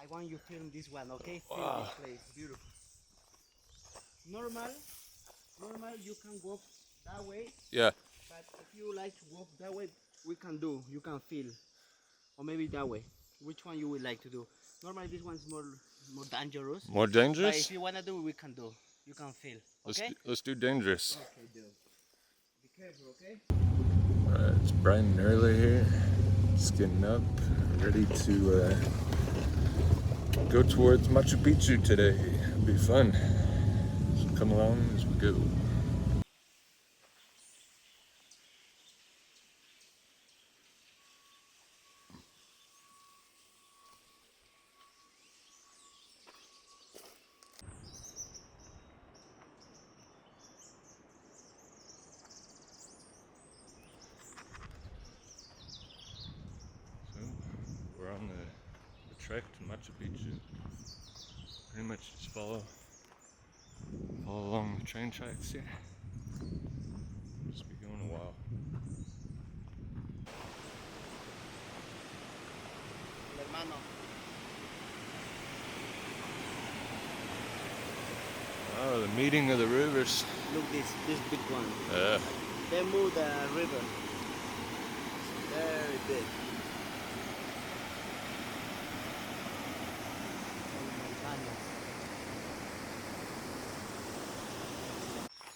want you film this one, okay? Film Wow. this place, beautiful. Normal, you can walk that way, Yeah. but if you like to walk that way, we can do, you can feel. Or maybe that way. Which one you would like to do? Normally this one's more dangerous. More But dangerous? if you wanna do, we can do. You can feel. Okay? Let's do dangerous. Okay, do. Be careful, okay? Alright, it's bright and early here. Just getting up, ready to go towards Machu Picchu today. It'll be fun. So come along as we go. So we're on the trek to Machu Picchu. Pretty much just follow along the train tracks here. Just be going a while. Hermano. Oh, the meeting of the rivers. Look this big one. Yeah. They move the river. It's very big.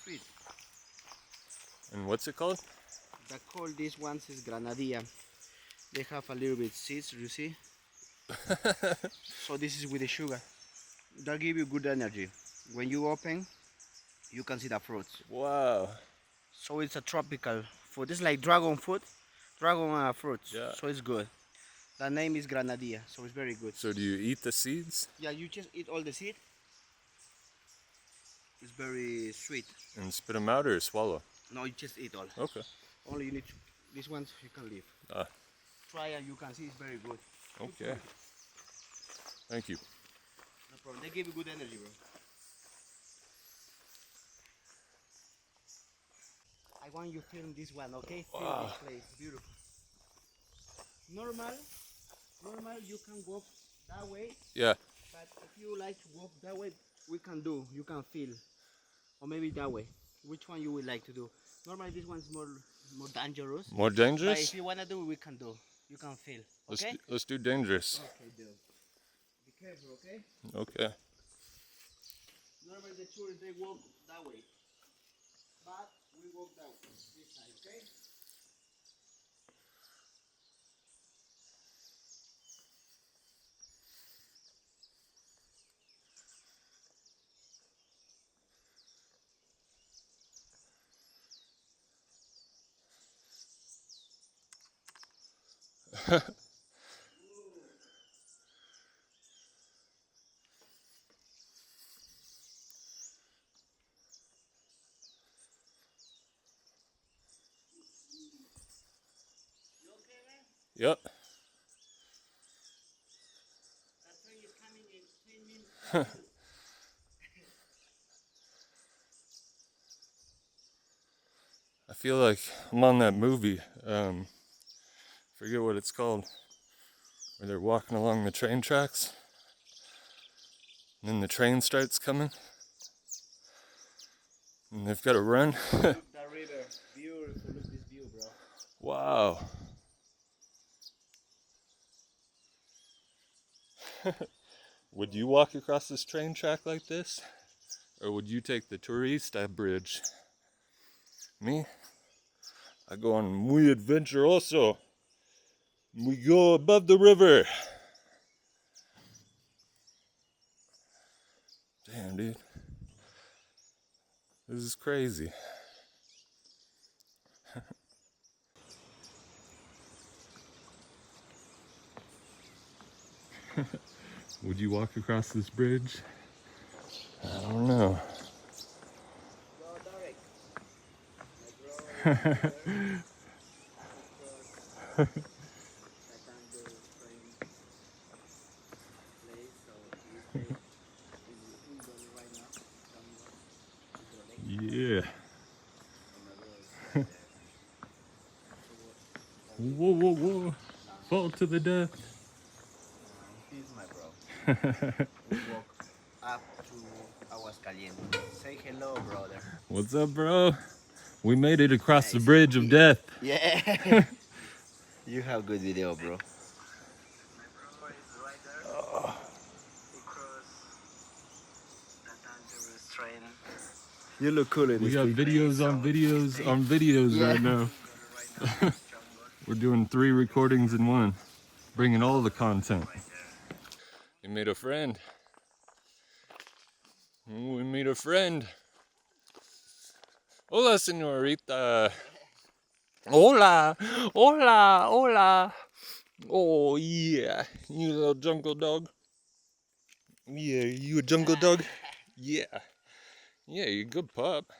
Sweet. And what's it called? The call these ones is granadilla. They have a little bit seeds, you see? So this is with the sugar. That give you good energy. When you open, you can see the fruits. Wow. So it's a tropical food. It's like dragon fruit, fruits. Yeah. So it's good. The name is granadilla, so it's very good. So do you eat the seeds? Yeah, you just eat all the seed. It's very sweet. And spit them out or swallow? No, you just eat all. Okay. Only you need to, these ones you can leave. Try and you can see it's very good. Okay. Thank you. No problem. They give you good energy, bro. I want you film this one, okay? Film Wow. this place, beautiful. Normal, you can walk that way. Yeah. But if you like to walk that way, we can do. You can feel. Or maybe that way. Which one you would like to do? Normally this one's more dangerous. More But dangerous? if you wanna do, we can do. You can feel. Okay? Let's do dangerous. Okay, do. Be careful, okay? Okay. Normally the tourists they walk that way. But we walk that way. This side, okay? You okay, man? Yep. That train is coming in 10 minutes. I feel like I'm on that movie. Forget what it's called. Where they're walking along the train tracks. And then the train starts coming. And they've got to run. Look that river. Beautiful. Look this view, bro. Wow. Would you walk across this train track like this? Or would you take the Turista bridge? Me? I go on muy adventuroso. We go above the river. Damn, dude. This is crazy. Would you walk across this bridge? I don't know. Go direct. Yeah. Whoa, whoa, whoa. Fall to the death. He's my bro. bro. We walk up to Aguas Calientes. Say hello, brother. What's up, bro? We made it across the Nice. bridge of death. Yeah. You have good video, bro. My bro is right there. He crossed a dangerous train. You look cool in We this got picture. videos on videos on videos Yeah. right now. Right now in this jungle. We're doing 3 recordings in one, bringing all the content. Right there. You made a friend. We made a friend. Hola, señorita. Hola, hola, hola. Oh, yeah. You little jungle dog. Yeah, you a jungle dog? Yeah. Yeah, you're a good pup.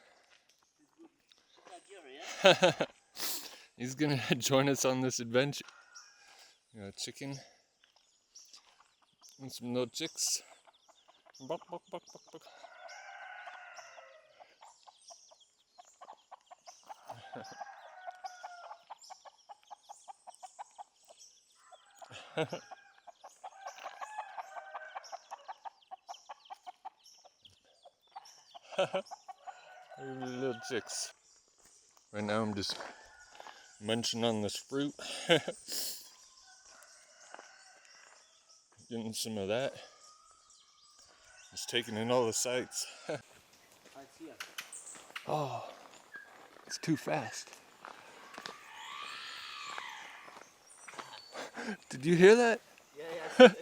He's gonna join us on this adventure. You got a chicken and some little chicks. Buck, buck, buck, buck, buck. Little chicks. Right now I'm just munching on this fruit. Getting some of that. Just taking in all the sights. Oh, it's too fast. Did you hear that? Yeah. There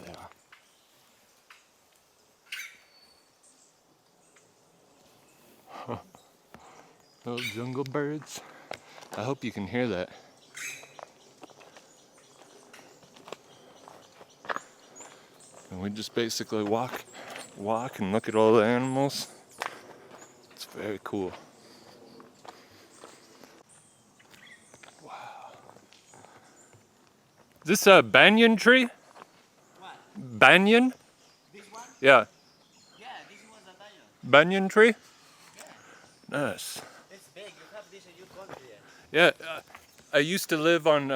they are. Little jungle birds. I hope you can hear that. And we just basically walk and look at all the animals. It's very cool. Wow. Is this a banyan tree? What? Banyan? This one? Yeah. Yeah, this was a diamond. Banyan tree? Yeah. Nice. It's big. You have this in your country. Yeah, I used to live on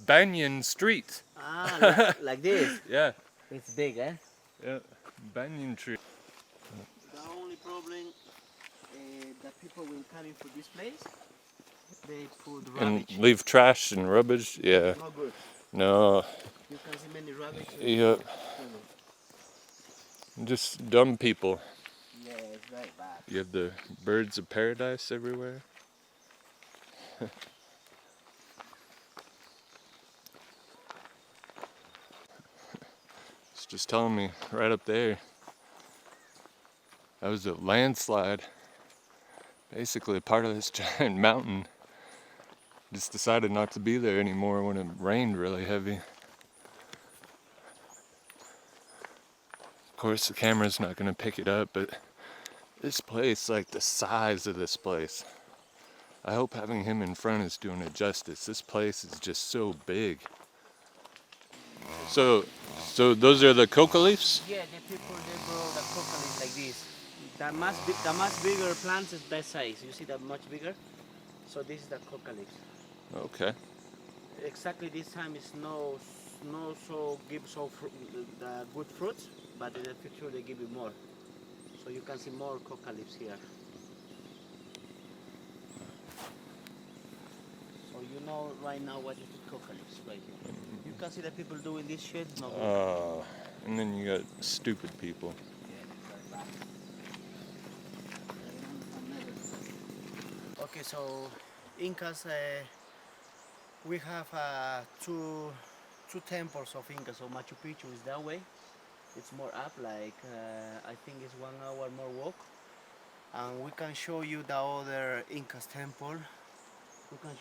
Banyan Street. Ah, like this. Yeah. It's big, eh? Yeah. Banyan tree. The only problem that people will coming for this place, they put And rubbish. leave trash and rubbish. Yeah. Not good. No. You can see many rubbish. Yeah. Just dumb people. Yeah, it's very bad. You have the birds of paradise everywhere. It's just telling me right up there. That was a landslide. Basically a part of this giant mountain. Just decided not to be there anymore when it rained really heavy. Of course the camera's not gonna pick it up, but this place, like the size of this place, I hope having him in front is doing it justice. This place is just so big. So those are the coca leaves? Yeah, the people they grow the coca leaves like this. The much bigger plants is best size. You see that much bigger? So this is the coca leaves. Okay. Exactly this time is no so give the good fruits, but in the future they give you more. So you can see more coca leaves here. So you know right now what is the coca leaves right here. You can see the people doing this shit. No good. And then you got stupid people. Okay, so Incas, we have two temples of Incas. So Machu Picchu is that way. It's more up, like I think it's 1 hour more walk. And we can show you the other Incas temple. We can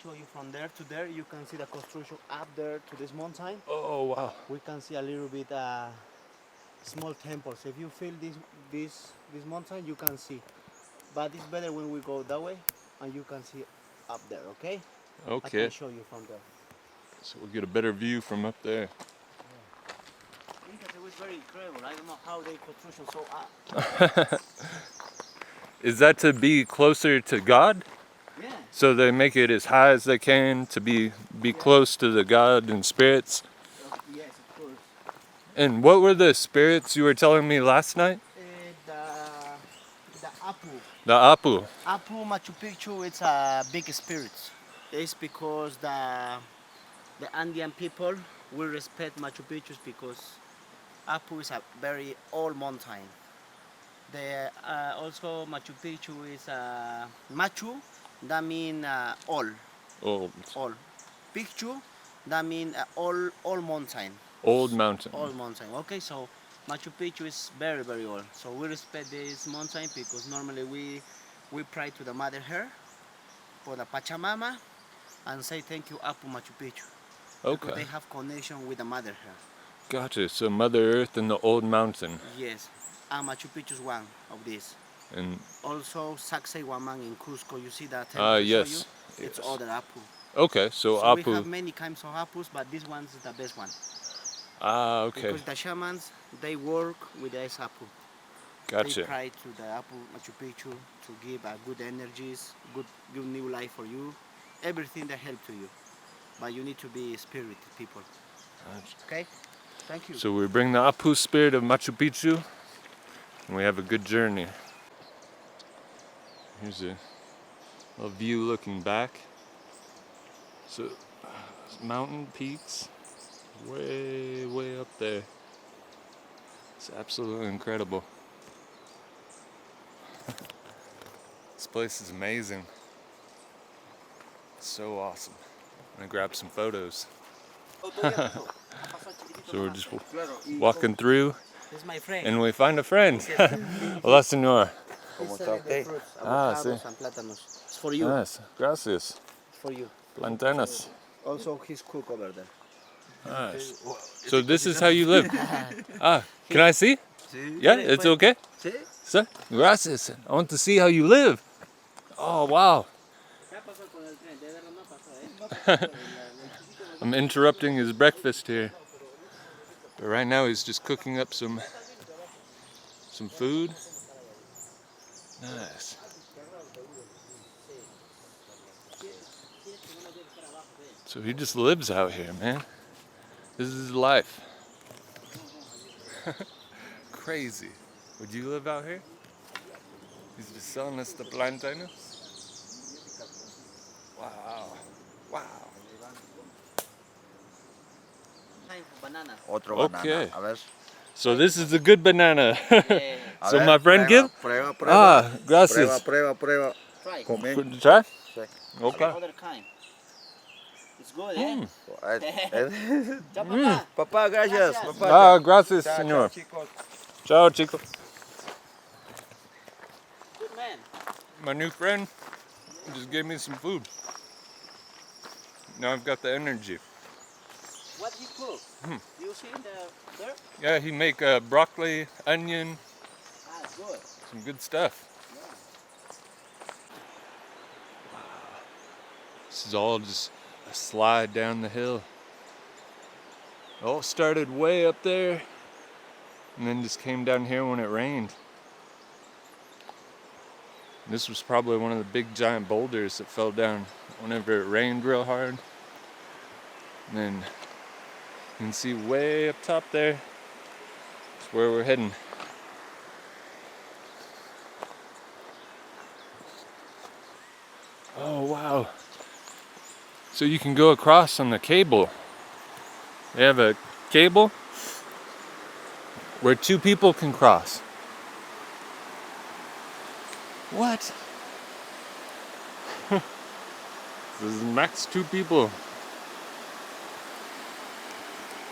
show you from there to there. You can see the construction up there to this mountain. Oh wow. We can see a little bit small temples. If you feel this mountain, you can see. But it's better when we go that way and you can see up there, okay? I Okay. can show you from there. So we'll get a better view from up there. Incas, it was very incredible. I don't know how they construction so up. Is that to be closer to God? Yeah. So they make it as high as they can to be close to the God and spirits. Yes, of course. And what were the spirits you were telling me last night? The Apu. The Apu. Apu Machu Picchu, it's a big spirit. It's because the Andean people will respect Machu Picchu because Apu is a very old mountain. The also Machu Picchu is Machu, that mean all, Old. all. Picchu, that mean all mountain. Old mountain. Old mountain. Okay, so Machu Picchu is very very old. So we respect this mountain because normally we pray to the Mother Earth for the Pachamama and say thank you Apu Machu Picchu. Because they Okay. have connection with the Mother Earth. Gotcha. So Mother Earth and the old mountain. Yes, and Machu Picchu is one of these. And Also, Sacsayhuaman in Cusco, you see that temple I show yes. you? It's Yes. other Apu. Okay, so So we Apu. have many kinds of Apus, but this one is the best one. Ah, okay. Because the shamans, they work with this Apu. They Gotcha. pray to the Apu Machu Picchu to give good energies, good new life for you, everything that help to you. But you need to be spirit people. Okay? Thank you. So we bring the Apu spirit of Machu Picchu, and we have a good journey. Here's a view looking back. So, mountain peaks, way, way up there. It's absolutely incredible. This place is amazing. It's so awesome. I'm gonna grab some photos. So we're just walking through, This is my friend. and we find a friend. Hola, señor. He's selling the fruits, Ah, avocados sí. and plátanos. It's for you. Nice, gracias. It's for you. Plantanas. Also, his cook over there. Nice. So this is how you live. Ah, can I see? Yeah, it's okay. Sí. Sir, gracias. I want to see how you live. Oh, wow. I'm interrupting his breakfast here. But right now he's just cooking up some food. Nice. So he just lives out here, man. This is his life. Crazy. Would you live out here? He's just selling us the plantains. Wow. Wow. Time for banana. Otro Okay. banana. A ver. So this is a good banana. Yeah. A So ver, my friend prueba, give? Prueba, prueba. Ah, gracias. Prueba. Try. Come. Could try? Sí. Okay. Other kind. It's good, eh? Ciao, Mm. papá. Papá, gracias. Gracias. Papá, Ah, gracias, chao, señor. chicos. Ciao, chico. Good man. My new friend just gave me some food. Now I've got the energy. What he cook? You see the dirt? Yeah, he make broccoli, onion, Ah, it's good. some good stuff. This is all just a slide down the hill. It all started way up there and then just came down here when it rained. This was probably one of the big giant boulders that fell down whenever it rained real hard. And then you can see way up top there, that's where we're heading. Oh wow. So you can go across on the cable. They have a cable where two people can cross. What? This is max 2 people.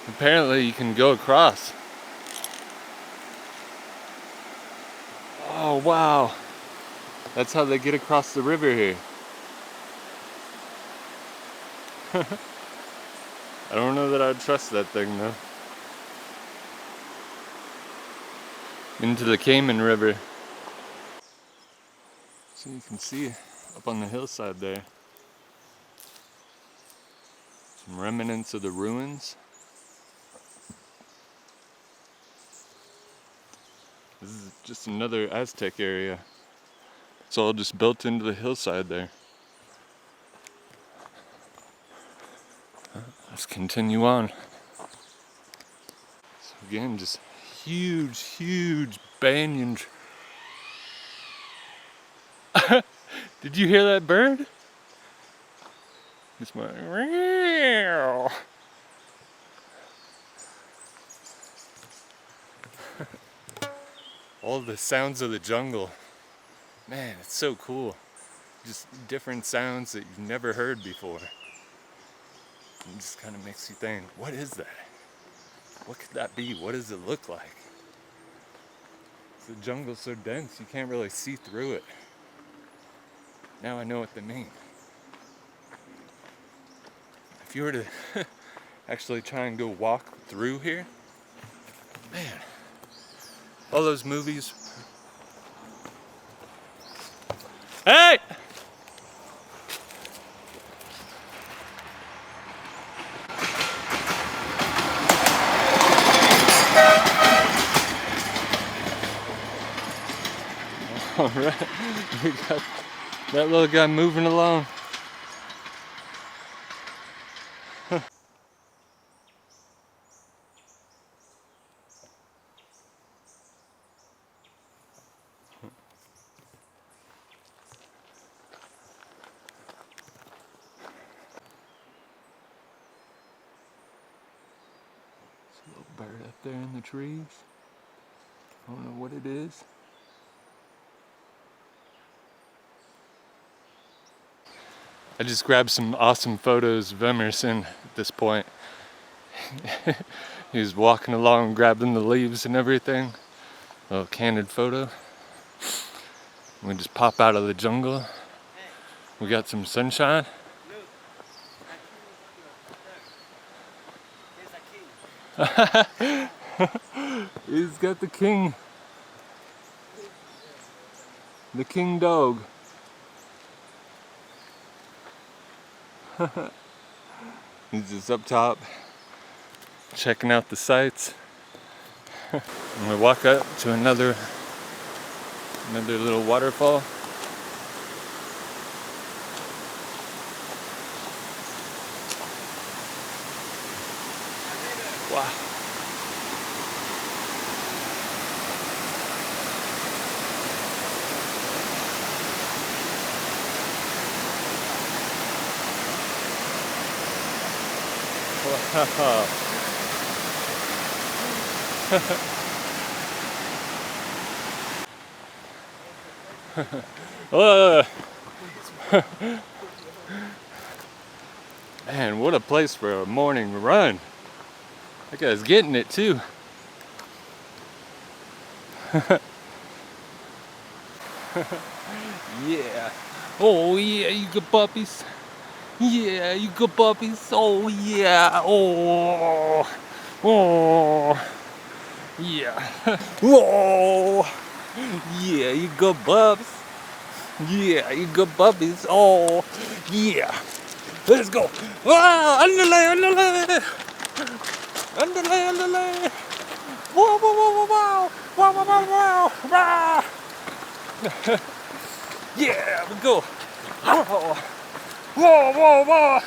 Apparently you can go across. Oh wow. That's how they get across the river here. I don't know that I'd trust that thing though. Into the Cayman River. So you can see up on the hillside there some remnants of the ruins. This is just another Aztec area. It's all just built into the hillside there. Let's continue on. So again, just huge banyan. Did you hear that bird? It's my. All the sounds of the jungle. Man, it's so cool. Just different sounds that you've never heard before. It just kind of makes you think, what is that? What could that be? What does it look like? The jungle's so dense you can't really see through it. Now I know what they mean. If you were to actually try and go walk through here, man, all those movies. Hey! All right, we got that little guy moving along. Little bird up there in the trees. I don't know what it is. I just grabbed some awesome photos of Emerson at this point. He was walking along, grabbing the leaves and everything. A little candid photo. We just pop out of the jungle. We got some sunshine. He's got the king. The king dog. He's just up top, checking out the sights. And we walk up to another little waterfall. Wow. Man, what a place for a morning run. That guy's getting it too. Yeah. Oh yeah, you good puppies. Yeah, you good puppies. Oh yeah. Oh. Oh. Yeah. Oh. Yeah, you good pups. Yeah, you good puppies. Oh. Yeah. Let's go. Ah, underlay, underlay. Underlay, underlay. Whoa, whoa, whoa, whoa, whoa, whoa, whoa, whoa, whoa. Yeah, we go. Oh. Whoa, whoa, whoa.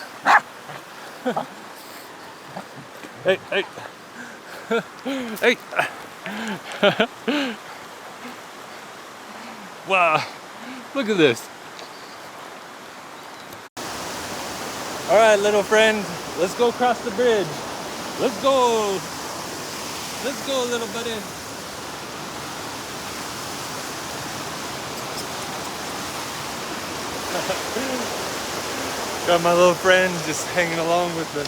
Hey, hey. Hey. Wow. Look at this. All right, little friend. Let's go across the bridge. Let's go. Let's go, little buddy. Got my little friend just hanging along with the.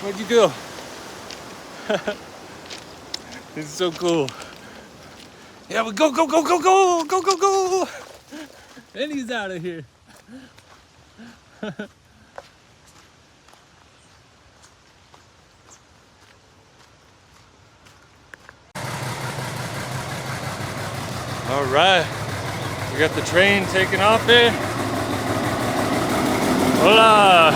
Where'd you go? It's so cool. Yeah, we go, go, go, go, go, go, go, go. And he's out of here. All right, we got the train taking off here. Hola!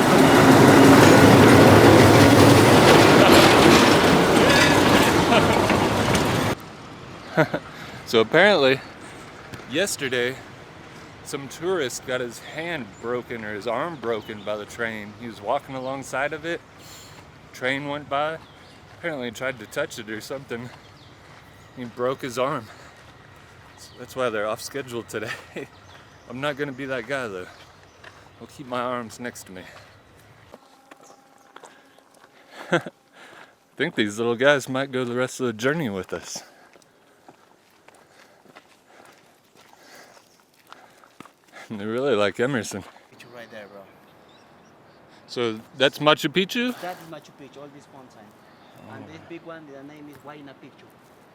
So apparently, Yesterday, some tourist got his hand broken or his arm broken by the train. He was walking alongside of it. Train went by. Apparently he tried to touch it or something. He broke his arm. So that's why they're off schedule today. I'm not gonna be that guy though. I'll keep my arms next to me. I think these little guys might go the rest of the journey with us. And they're really like Emerson. Picchu right there, bro. So that's Machu Picchu? That is Machu Picchu, all this mountain. And this big one, the name is Picchu.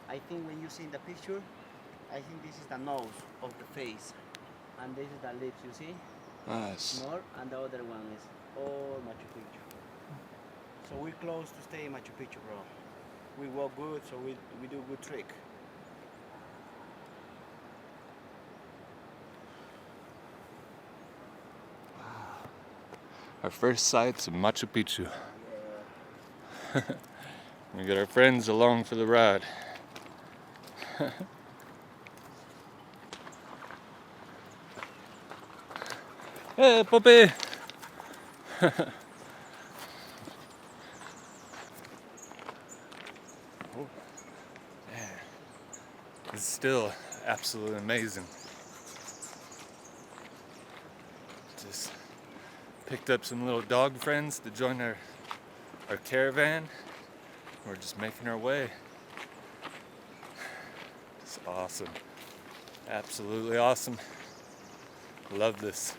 I think when you see the picture, I think this is the nose of the face. And this is the lips, you see? Nice. More, and the other one is all Machu Picchu. So we're close to stay in Machu Picchu, bro. We walk good, so we do good trick. Our first sight's in Machu Picchu. We got our friends along for the ride. Hey, puppy! Oh, man. It's still absolutely amazing. Just picked up some little dog friends to join our caravan. We're just making our way. It's awesome. Absolutely awesome. Love this.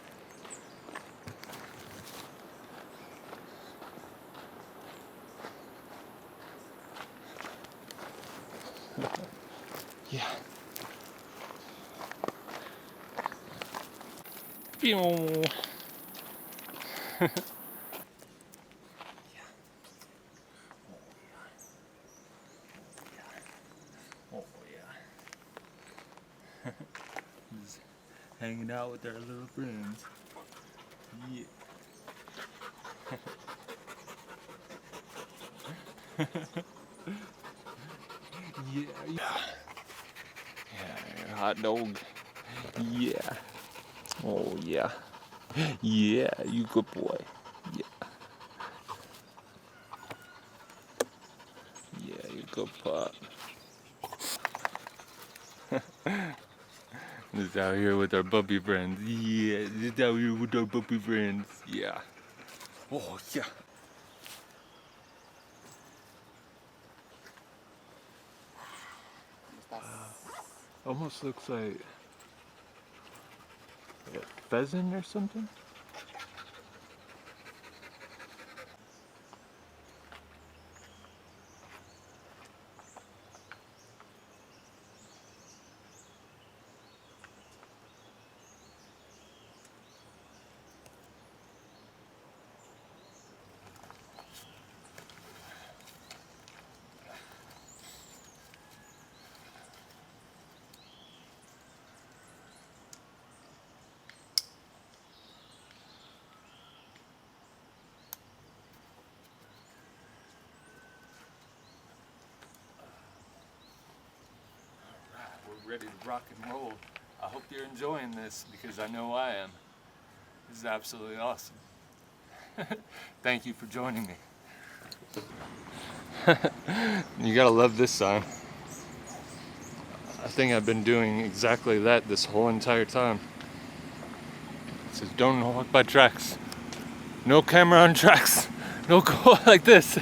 Yeah. Pew. Oh yeah. Just hanging out with our little friends. Yeah. Yeah. Yeah, hot dog. Yeah. Oh yeah. Yeah, you good boy. Yeah. Yeah, you good pup. Just out here with our puppy friends. Yeah, just out here with our puppy friends. Yeah. Oh yeah. Almost looks like a pheasant or something. We're ready to rock and roll. I hope you're enjoying this because I know I am. This is absolutely awesome. Thank you for joining me. You gotta love this sign. I think I've been doing exactly that this whole entire time. It says don't walk by tracks. No camera on tracks. No go like this.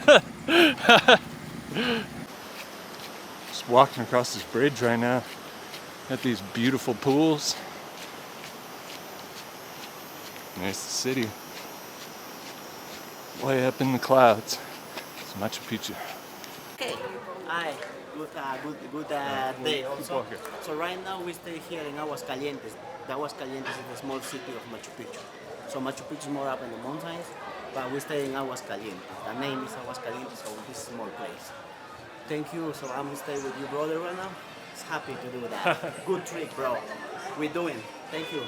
Just walking across this bridge right now. Got these beautiful pools. There's the city. Way up in the clouds. It's Machu Picchu. Okay, hi, good day also. So right now we stay here in Aguas Calientes. The Aguas Calientes is the small city of Machu Picchu. So Machu Picchu is more up in the mountains, but we stay in Aguas Calientes. The name is Aguas Calientes, so this small place. Thank you, so I'm gonna stay with you brother right now. It's happy to do that. Good trick, bro. We're doing. Thank you.